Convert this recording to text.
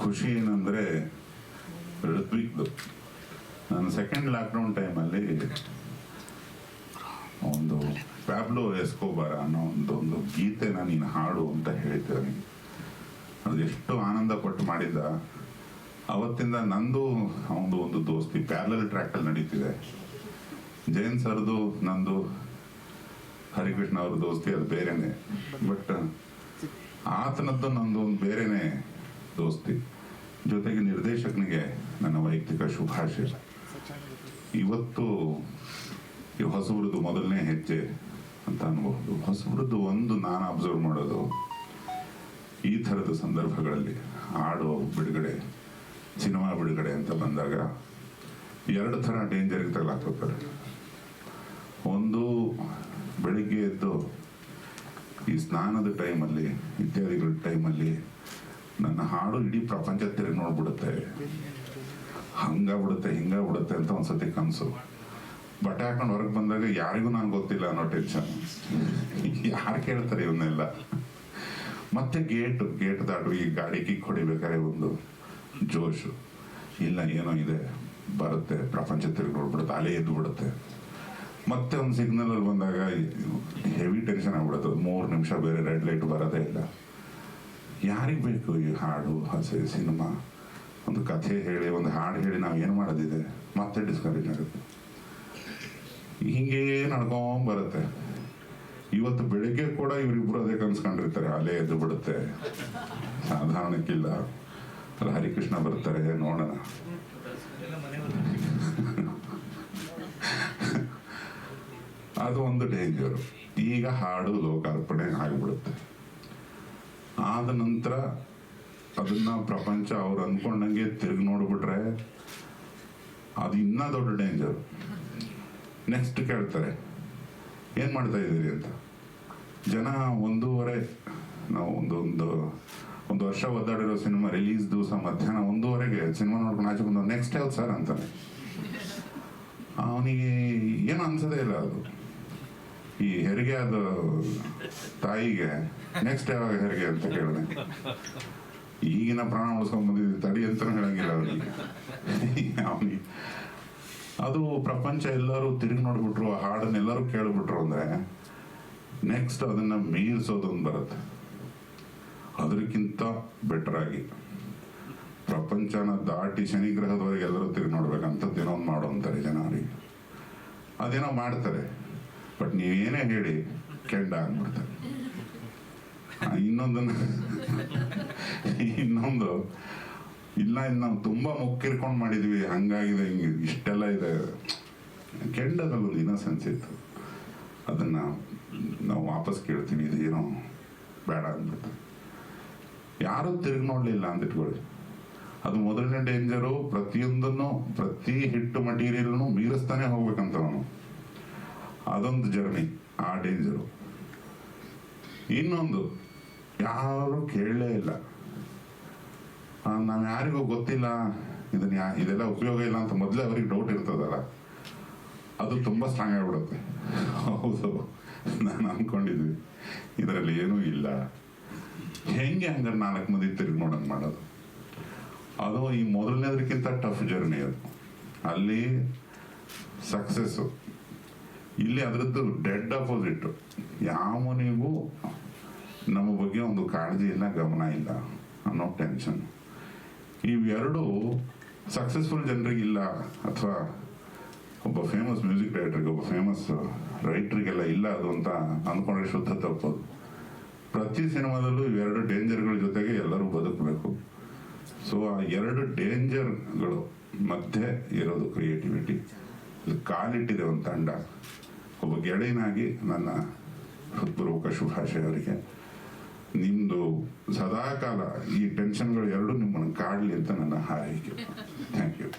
ಖುಷಿ ಏನಂದರೆ ಋತ್ವಿಕ್ದು. ನಾನು ಸೆಕೆಂಡ್ ಲಾಕ್ಡೌನ್ ಟೈಮಲ್ಲಿ ಒಂದು ಪ್ಯಾಬ್ಲೋ ಎಸ್ಕೋಬಾರ ಅನ್ನೋ ಒಂದು ಗೀತೆನ ನೀನು ಹಾಡು ಅಂತ ಹೇಳ್ತೇನೆ. ಅದು ಎಷ್ಟು ಆನಂದ ಪಟ್ಟು ಮಾಡಿದ್ದ. ಅವತ್ತಿಂದ ನಂದು ಅವನು ಒಂದು ದೋಸ್ತಿ ಪ್ಯಾರಲಲ್ ಟ್ರ್ಯಾಕಲ್ಲಿ ನಡೀತಿದೆ. ಜೈನ್ ಸರ್ದು ನಂದು ಹರಿಕೃಷ್ಣ ಅವ್ರ ದೋಸ್ತಿ ಅದು ಬೇರೆನೆ, ಬಟ್ ಆತನದ್ದು ನಂದು ಒಂದು ಬೇರೆನೆ ದೋಸ್ತಿ. ಜೊತೆಗೆ ನಿರ್ದೇಶಕನಿಗೆ ನನ್ನ ವೈಯಕ್ತಿಕ ಶುಭಾಶಯ. ಇವತ್ತು ಈ ಹೊಸಬ್ರದ್ದು ಮೊದಲನೇ ಹೆಜ್ಜೆ ಅಂತ ಅನ್ಬಹುದು. ಹೊಸಬ್ರದ್ದು ಒಂದು ನಾನು ಅಬ್ಸರ್ವ್ ಮಾಡೋದು, ಈ ಥರದ ಸಂದರ್ಭಗಳಲ್ಲಿ ಹಾಡು ಬಿಡುಗಡೆ, ಸಿನಿಮಾ ಬಿಡುಗಡೆ ಅಂತ ಬಂದಾಗ ಎರಡು ಥರ ಡೇಂಜರ್ಗೆ ತಗಲಾಕೋತಾರೆ. ಒಂದು, ಬೆಳಿಗ್ಗೆ ಎದ್ದು ಈ ಸ್ನಾನದ ಟೈಮಲ್ಲಿ ಇತ್ಯಾದಿಗಳ ಟೈಮಲ್ಲಿ ನನ್ನ ಹಾಡು ಇಡೀ ಪ್ರಪಂಚ ತಿರುಗಿ ನೋಡ್ಬಿಡುತ್ತೆ, ಹಂಗಾಗ್ಬಿಡುತ್ತೆ ಹಿಂಗಾಗ್ಬಿಡುತ್ತೆ ಅಂತ ಒಂದ್ಸತಿ ಕನಸು. ಬಟ್ಟೆ ಹಾಕೊಂಡು ಹೊರಗೆ ಬಂದಾಗ ಯಾರಿಗೂ ನಾನು ಗೊತ್ತಿಲ್ಲ ಅನ್ನೋ ಟೆನ್ಷನ್. ಯಾರು ಕೇಳ್ತಾರೆ ಇವನ್ನೆಲ್ಲ. ಮತ್ತೆ ಗೇಟ್ ದಾಟು ಈ ಗಾಡಿ ಕಿಕ್ ಹೊಡಿಬೇಕಾದ್ರೆ ಒಂದು ಜೋಶು, ಇಲ್ಲ ಏನೋ ಇದೆ ಬರುತ್ತೆ, ಪ್ರಪಂಚ ತಿರುಗಿ ನೋಡ್ಬಿಡುತ್ತೆ, ಅಲೆ ಎದ್ದು ಬಿಡುತ್ತೆ. ಮತ್ತೆ ಒಂದು ಸಿಗ್ನಲಲ್ಲಿ ಬಂದಾಗ ಹೆವಿ ಟೆನ್ಷನ್ ಆಗ್ಬಿಡುತ್ತೆ. 3 ನಿಮಿಷ ಬೇರೆ ರೆಡ್ ಲೈಟ್ ಬರೋದೇ ಇಲ್ಲ. ಯಾರಿಗೆ ಬೇಕು ಈ ಹಾಡು, ಹಸೆ ಸಿನಿಮಾ? ಒಂದು ಕಥೆ ಹೇಳಿ, ಒಂದು ಹಾಡು ಹೇಳಿ ನಾವು ಏನು ಮಾಡೋದಿದೆ? ಮತ್ತೆ ಡಿಸ್ಕರೇಜ್ ಆಗುತ್ತೆ. ಹಿಂಗೇ ನಡ್ಕೊಂಡ್ ಬರುತ್ತೆ. ಇವತ್ತು ಬೆಳಿಗ್ಗೆ ಕೂಡ ಇವರಿಬ್ರು ಅದೇ ಕನ್ಸ್ಕೊಂಡಿರ್ತಾರೆ, ಅಲೆ ಎದ್ದು ಬಿಡುತ್ತೆ, ಸಾಧಾರಣಕ್ಕಿಲ್ಲ. ಅಲ್ಲಿ ಹರಿಕೃಷ್ಣ ಬರ್ತಾರೆ, ನೋಡೋಣ. ಅದು ಒಂದು ಡೇಂಜರು. ಈಗ ಹಾಡು ಲೋಕಾರ್ಪಣೆ ಆಗಿಬಿಡುತ್ತೆ. ಆದ ನಂತರ ಅದನ್ನ ಪ್ರಪಂಚ ಅವ್ರು ಅಂದ್ಕೊಂಡಂಗೆ ತಿರುಗಿ ನೋಡ್ಬಿಟ್ರೆ ಅದು ಇನ್ನೂ ದೊಡ್ಡ ಡೇಂಜರು. ನೆಕ್ಸ್ಟ್ ಕೇಳ್ತಾರೆ ಏನು ಮಾಡ್ತಾ ಇದ್ದೀರಿ ಅಂತ. ಜನ ನಾವು ಒಂದು ವರ್ಷ ಒದ್ದಾಡಿರೋ ಸಿನಿಮಾ ರಿಲೀಸ್ ದಿವಸ ಮಧ್ಯಾಹ್ನ 1:30ಗೆ ಸಿನಿಮಾ ನೋಡ್ಕೊಂಡು ಆಚೆ ಬಂದು ನೆಕ್ಸ್ಟ್ ಯಾವ್ದು ಸರ್ ಅಂತಾನೆ. ಅವನಿಗೆ ಏನು ಅನ್ಸೋದೇ ಇಲ್ಲ. ಅದು ಈ ಹೆರಿಗೆ ಆದ ತಾಯಿಗೆ ನೆಕ್ಸ್ಟ್ ಯಾವಾಗ ಹೆರಿಗೆ ಅಂತ ಕೇಳಿದೆ. ಈಗಿನ ಪ್ರಾಣ ಉಳಿಸ್ಕೊಂಡ್ ಬಂದಿದ್ದೀವಿ ತಡಿ ಅಂತಾನು ಹೇಳಂಗಿಲ್ಲ ಅವನಿಗೆ. ಅದು ಪ್ರಪಂಚ ಎಲ್ಲರೂ ತಿರುಗಿ ನೋಡ್ಬಿಟ್ರು, ಆ ಹಾಡನ್ನ ಎಲ್ಲರೂ ಕೇಳ್ಬಿಟ್ರು ಅಂದ್ರೆ ನೆಕ್ಸ್ಟ್ ಅದನ್ನ ಮೀರಿಸೋದೊಂದು ಬರುತ್ತೆ. ಅದಕ್ಕಿಂತ ಬೆಟರ್ ಆಗಿ ಪ್ರಪಂಚನ ದಾಟಿ ಶನಿಗ್ರಹದವರೆಗೆ ಎಲ್ಲರೂ ತಿರುಗಿ ನೋಡ್ಬೇಕಂತದ್ದೇನೋ ಒಂದು ಮಾಡೋ ಅಂತಾರೆ ಜನ. ಅವರಿಗೆ ಅದೇನೋ ಮಾಡ್ತಾರೆ, ಬಟ್ ನೀವೇನೇ ಹೇಳಿ ಕೆಂಡ ಆಗ್ಬಿಡ್ತಾರೆ. ಇನ್ನೊಂದು ಇಲ್ಲ, ನಾವು ತುಂಬಾ ಮುಕ್ಕಿರ್ಕೊಂಡು ಮಾಡಿದ್ವಿ, ಹಂಗಾಗಿದೆ, ಹಿಂಗೆ ಇಷ್ಟೆಲ್ಲ ಇದೆ. ಕೆಂಡದಲ್ಲೊಂದು ಇನ್ನಸೆನ್ಸ್ ಇತ್ತು, ಅದನ್ನ ನಾವು ವಾಪಸ್ ಕೇಳ್ತೀವಿ, ಇದೇನೋ ಬೇಡ ಅಂದ್ಬಿಟ್ಟು. ಯಾರು ತಿರುಗಿ ನೋಡ್ಲಿಲ್ಲ ಅಂತ ಇಟ್ಕೊಳ್ಳಿ. ಅದು ಮೊದಲನೇ ಡೇಂಜರು. ಪ್ರತಿಯೊಂದನ್ನು, ಪ್ರತಿ ಹಿಟ್ಟು ಮಟೀರಿಯಲ್ನು ಮೀರಿಸ್ತಾನೆ ಹೋಗ್ಬೇಕಂತ ಅವನು. ಅದೊಂದು ಜರ್ನಿ, ಆ ಡೇಂಜರು. ಇನ್ನೊಂದು, ಯಾರು ಕೇಳಲೇ ಇಲ್ಲ, ನಾವು ಯಾರಿಗೂ ಗೊತ್ತಿಲ್ಲ, ಇದೆಲ್ಲ ಉಪಯೋಗ ಇಲ್ಲ ಅಂತ ಮೊದಲೇ ಅವ್ರಿಗೆ ಡೌಟ್ ಇರ್ತದಲ್ಲ, ಅದು ತುಂಬ ಸ್ಟ್ರಾಂಗ್ ಆಗಿಬಿಡುತ್ತೆ. ಹೌದು, ನಾನು ಅನ್ಕೊಂಡಿದ್ವಿ ಇದರಲ್ಲಿ ಏನೂ ಇಲ್ಲ. ಹೆಂಗೆ ಹಂಗಾರೆ 4 ಮಂದಿ ತಿರುಗಿ ನೋಡಂಗೆ ಮಾಡೋದು? ಅದು ಈ ಮೊದಲನೇದಕ್ಕಿಂತ ಟಫ್ ಜರ್ನಿ. ಅದು ಅಲ್ಲಿ ಸಕ್ಸಸ್ಸು, ಇಲ್ಲಿ ಅದರದ್ದು ಡೆಡ್ ಅಪೋಸಿಟ್. ಯಾವನಿಗೂ ನಮ್ಮ ಬಗ್ಗೆ ಒಂದು ಕಾಳಜಿ ಇಲ್ಲ, ಗಮನ ಇಲ್ಲ ಅನ್ನೋ ಟೆನ್ಷನ್. ಇವೆರಡು ಸಕ್ಸಸ್ಫುಲ್ ಜನರಿಗಿಲ್ಲ, ಅಥವಾ ಒಬ್ಬ ಫೇಮಸ್ ಮ್ಯೂಸಿಕ್ ಡೈರೆಕ್ಟರ್ಗೆ, ಒಬ್ಬ ಫೇಮಸ್ ರೈಟ್ರಿಗೆಲ್ಲ ಇಲ್ಲ ಅದು ಅಂತ ಅಂದ್ಕೊಂಡ್ರೆ ಶುದ್ಧ ತಪ್ಪೋದು. ಪ್ರತಿ ಸಿನಿಮಾದಲ್ಲೂ ಇವೆರಡು ಡೇಂಜರ್ಗಳ ಜೊತೆಗೆ ಎಲ್ಲರೂ ಬದುಕಬೇಕು. ಸೊ ಆ 2 ಡೇಂಜರ್ಗಳು ಮಧ್ಯೆ ಇರೋದು ಕ್ರಿಯೇಟಿವಿಟಿ. ಕಾಲಿಟ್ಟಿದೆ ಒಂದು ತಂಡ. ಒಬ್ಬ ಗೆಳೆಯನಾಗಿ ನನ್ನ ಹೃತ್ಪೂರ್ವಕ ಶುಭಾಶಯ ಅವರಿಗೆ. ನಿಮ್ಮದು ಸದಾಕಾಲ ಈ ಟೆನ್ಷನ್ಗಳು 2 ನಿಮ್ಮನ್ನು ಕಾಡಲಿ ಅಂತ ನನ್ನ ಹಾರೈಕೆ. Thank you.